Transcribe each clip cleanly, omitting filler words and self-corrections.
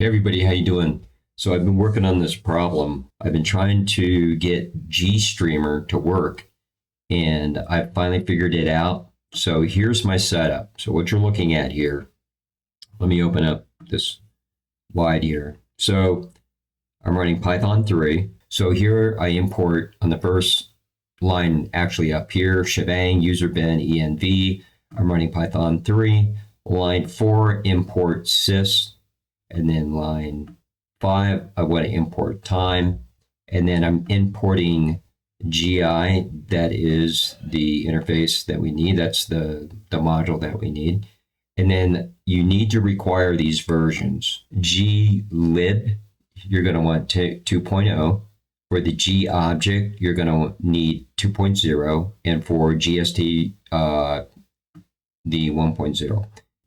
Hey everybody, how you doing? So I've been working on this problem. I've been trying to get GStreamer to work, and I finally figured it out. So here's my setup. So what you're looking at here, let me open up this wide here. So I'm running Python 3. So here I import on the first line, actually up here, shebang, user bin, env. I'm running Python 3. Line 4, import sys. And then line 5, I want to import time. And then I'm importing GI, that is the interface that we need. That's the module that we need. And then you need to require these versions. glib, you're going to want 2.0. For the G object, you're going to need 2.0. And for GST, the 1.0.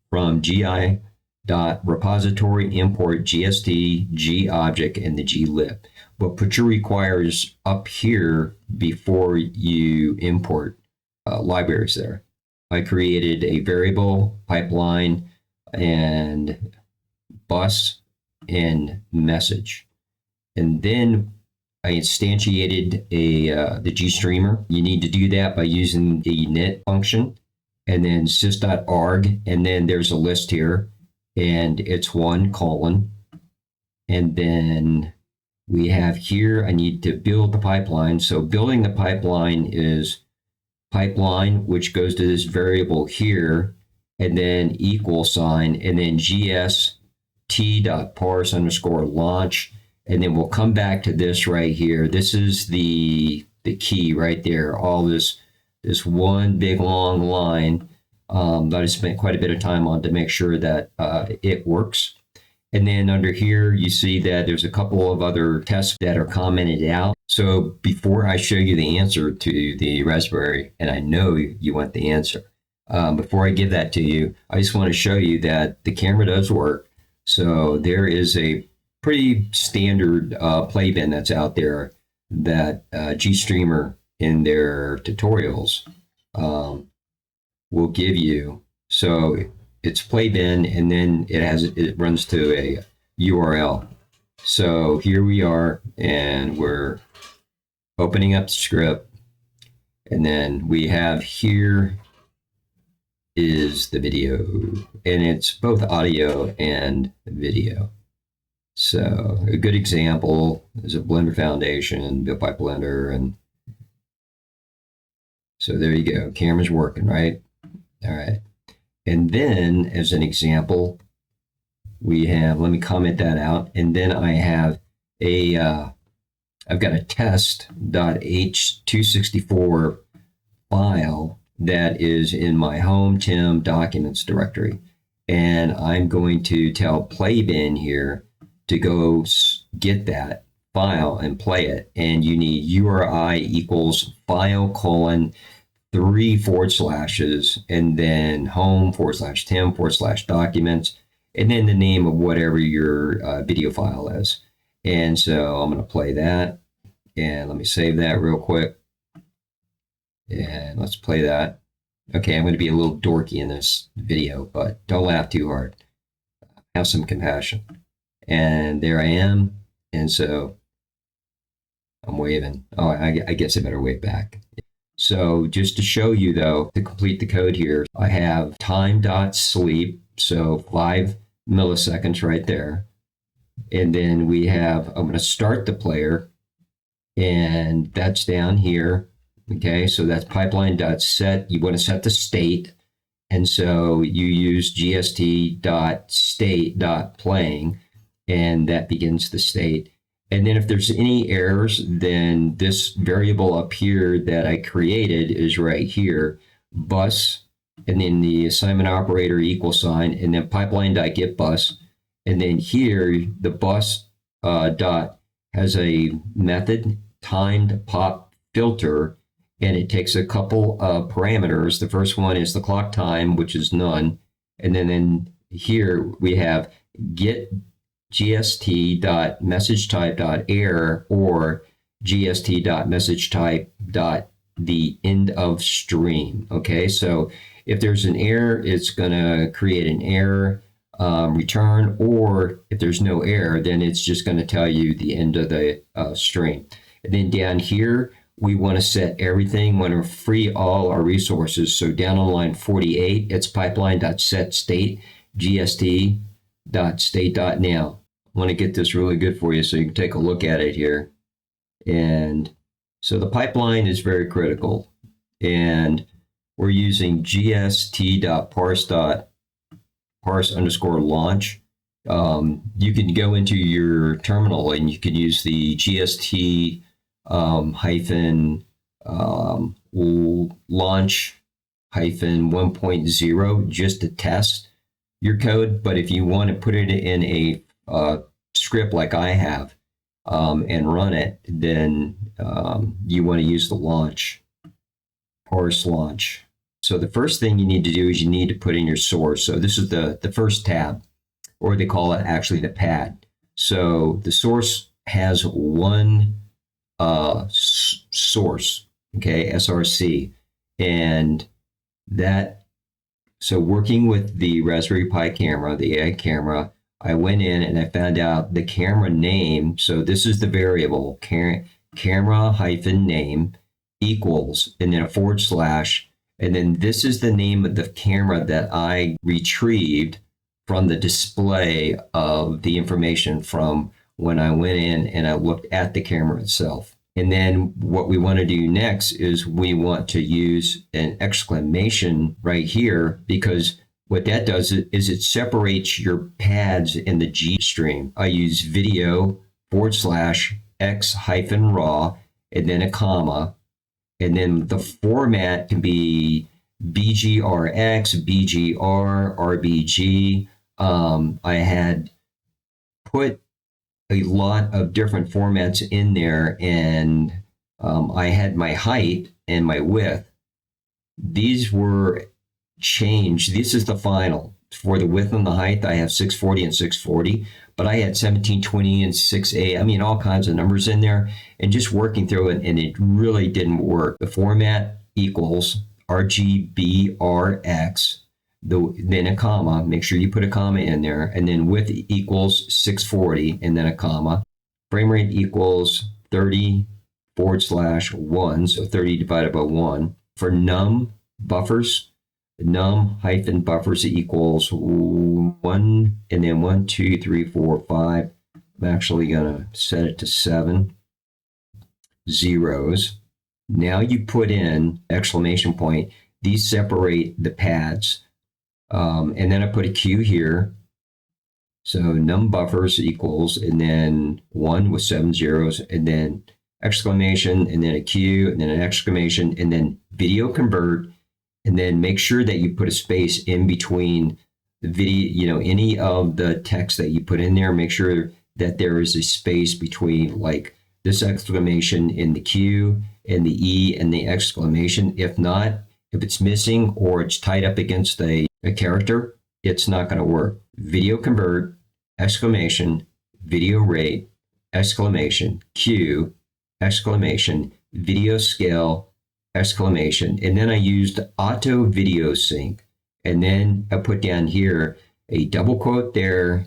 From GI repository import GST, G object, and the glib. But put your requires up here before you import libraries there. I created a variable, pipeline, and bus, and message. And then I instantiated the GStreamer. You need to do that by using the init function, and then sys.arg, and then there's a list here. And it's 1 colon. And then we have here, I need to build the pipeline. So building the pipeline is pipeline, which goes to this variable here, and then equal sign, and then gst.parse_launch. And then we'll come back to this right here. This is the key right there. All this one big long line that I spent quite a bit of time on to make sure that it works. And then under here, you see that there's a couple of other tests that are commented out. So before I show you the answer to the Raspberry, and I know you want the answer, before I give that to you, I just want to show you that the camera does work. So there is a pretty standard play bin that's out there that GStreamer in their tutorials will give you. So it's play bin, and then it runs to a URL. So here we are, and we're opening up the script, and then we have here is the video, and it's both audio and video. So a good example is a Blender Foundation built by Blender, and so there you go. Camera's working, right? All right. And then as an example, we have, let me comment that out. And then I have I've got a test.h264 file that is in my home Tim documents directory. And I'm going to tell Playbin here to go get that file and play it. And you need URI equals file colon 3 forward slashes, and then home /Tim /documents, and then the name of whatever your video file is. And so I'm going to play that, and let me save that real quick. And let's play that. Okay, I'm going to be a little dorky in this video, but don't laugh too hard. Have some compassion. And there I am. And so I'm waving. Oh, I guess I better wave back. So just to show you, though, to complete the code here, I have time.sleep, so 5 milliseconds right there. And then we have, I'm going to start the player, and that's down here. Okay, so that's pipeline.set. You want to set the state. And so you use gst.state.playing, and that begins the state. And then if there's any errors, then this variable up here that I created is right here, bus, and then the assignment operator equal sign, and then pipeline.getBus. And then here, the bus dot has a method, timed pop filter, and it takes a couple of parameters. The first one is the clock time, which is none. And then here we have get gst.messagetype.error or gst.messagetype.the end of stream. Okay, so if there's an error, it's going to create an error. return, or if there's no error, then it's just going to tell you the end of the stream. And then down here, we want to set everything, want to free all our resources. So down on line 48, it's pipeline.setState, gst.state.now. I want to get this really good for you so you can take a look at it here. And so the pipeline is very critical. And we're using gst.parse_launch. You can go into your terminal and you can use the gst launch 1.0 just to test your code. But if you want to put it in a script like I have and run it, then you want to use the parse launch. So the first thing you need to do is you need to put in your source. So this is the first tab, or they call it actually the pad. So the source has one source, okay, SRC. And that, so working with the Raspberry Pi camera, the AI camera, I went in and I found out the camera name. So this is the variable, camera-name equals, and then a /, and then this is the name of the camera that I retrieved from the display of the information from when I went in and I looked at the camera itself. And then what we want to do next is we want to use an exclamation right here, because what that does is it separates your pads in the GStream. I use video /x-raw and then a comma. And then the format can be BGRX, BGR, RBG. I had put a lot of different formats in there, and I had my height and my width. These were changed. This is the final. For the width and the height, I have 640 and 640, but I had 1720 and 6A. I mean, all kinds of numbers in there, and just working through it, and it really didn't work. The format equals RGBRX, then a comma. Make sure you put a comma in there, and then width equals 640, and then a comma. Frame rate equals 30/1, so 30 divided by 1. For num buffers, num-buffers equals 1, and then 1, 2, 3, 4, 5. I'm actually going to set it to 7 zeros. Now you put in exclamation point. These separate the pads. And then I put a Q here. So num buffers equals, and then 1 with 7 zeros, and then exclamation, and then a Q, and then an exclamation, and then video convert. And then make sure that you put a space in between the video, any of the text that you put in there. Make sure that there is a space between like this exclamation in the Q and the E and the exclamation. If not, if it's missing or it's tied up against a character, it's not going to work. Video convert, exclamation, video rate, exclamation, Q, exclamation, video scale, exclamation. And then I used auto video sync. And then I put down here a double quote there,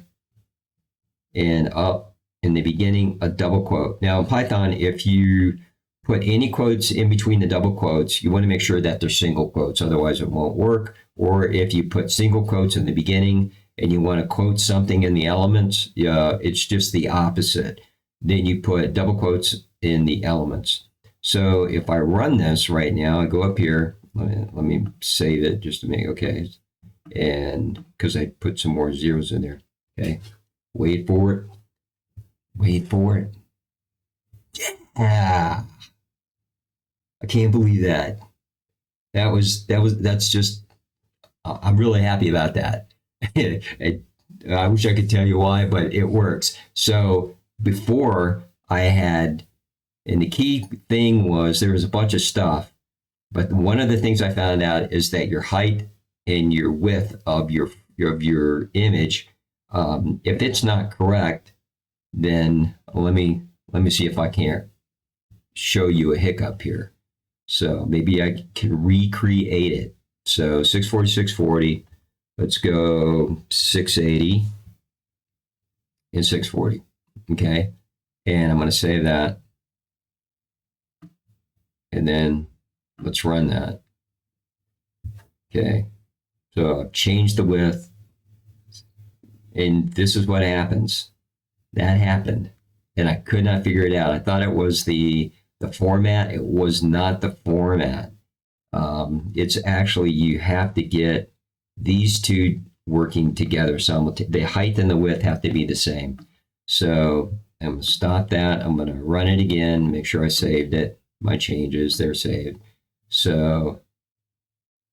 and up in the beginning, a double quote. Now in Python, if you put any quotes in between the double quotes, you want to make sure that they're single quotes, otherwise it won't work. Or if you put single quotes in the beginning and you want to quote something in the elements, it's just the opposite. Then you put double quotes in the elements. So if I run this right now, I go up here, let me save it just to make, okay. And because I put some more zeros in there, okay. Wait for it. Wait for it. Yeah. I can't believe that. That's just, I'm really happy about that. I wish I could tell you why, but it works. So before I had, and the key thing was there was a bunch of stuff, but one of the things I found out is that your height and your width of your image, if it's not correct, then let me see if I can't show you a hiccup here. So maybe I can recreate it. So 640, 640, Let's go 680 and 640. Okay. And I'm going to save that. And then let's run that. Okay. So I've changed the width. And this is what happens. That happened. And I could not figure it out. I thought it was the format. It was not the format. It's actually, you have to get these two working together simultaneously. The height and the width have to be the same. So I'm going to stop that. I'm going to run it again, make sure I saved it. My changes, they're saved. So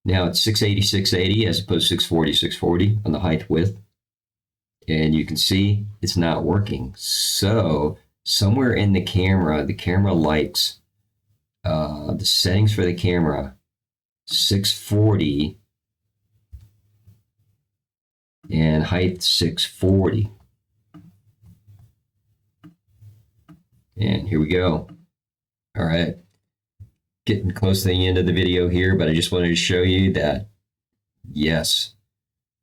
now it's 680, 680 as opposed to 640, 640 on the height width. And you can see it's not working. So somewhere in the camera likes the settings for the camera 640 and height 640. And here we go. All right. Getting close to the end of the video here, but I just wanted to show you that, yes.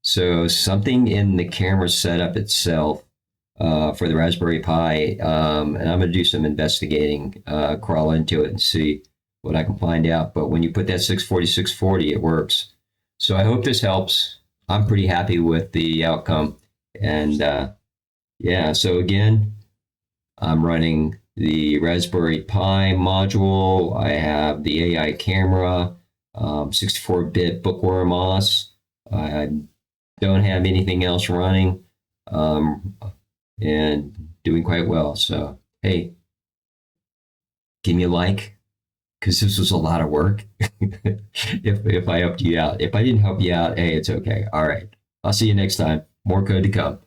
So something in the camera setup itself for the Raspberry Pi, and I'm going to do some investigating, crawl into it and see what I can find out. But when you put that 640, 640, it works. So I hope this helps. I'm pretty happy with the outcome. And yeah, so again, I'm running the Raspberry Pi module. I have the AI camera, 64-bit Bookworm OS. I don't have anything else running, and doing quite well. So, hey, give me a like, because this was a lot of work. if I helped you out. If I didn't help you out, hey, it's okay. All right. I'll see you next time. More code to come.